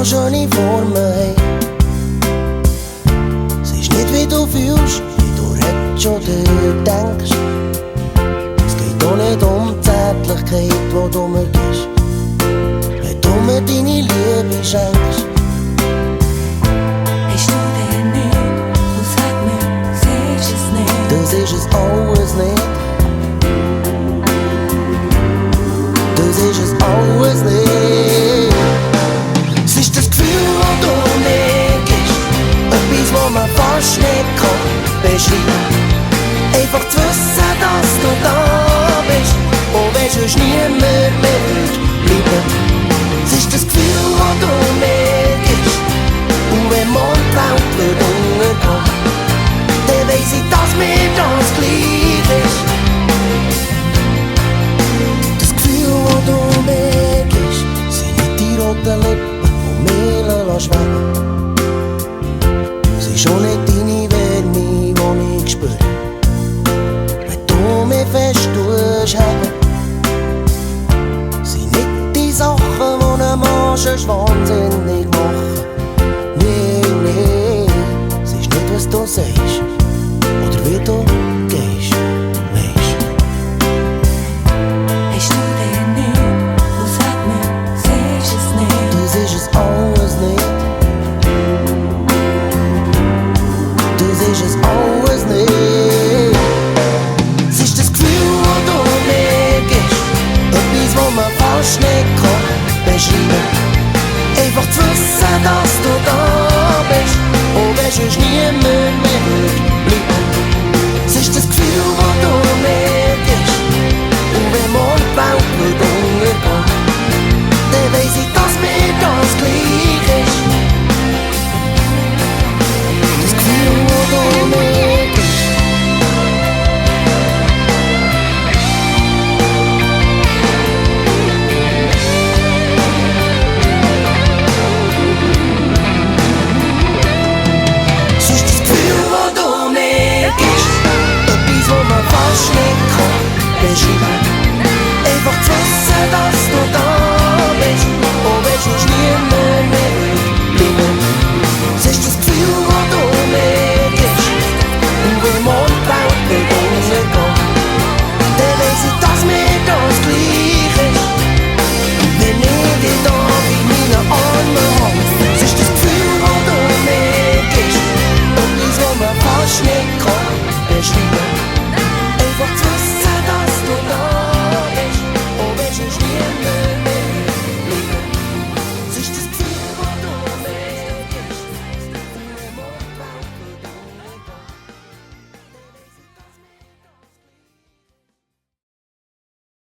so schöne Formen haben. Es ist nicht wie du fühlst, wie du redest oder denkst. Es geht auch nicht um die Zärtlichkeit, die du mir gibst, wenn du mir deine Liebe schenkst. Bist du der nicht und sag mir, siehst es nicht? Das ist es alles nicht. Das ist es alles nicht. Es ist das Gefühl, das du mir gibst, etwas, das man fast nicht kann beschreiben. Einfach zu wissen, dass du da bist, und wenn sonst niemand mehr bleiben. Es ist das Gefühl, das du mir gibst, und wenn morgen die Welt wird untergehen, dann weiss ich, dass mir das gleich ist. Das Gefühl, das du mir gibst, sind nicht die roten Lippen, die mir schweben.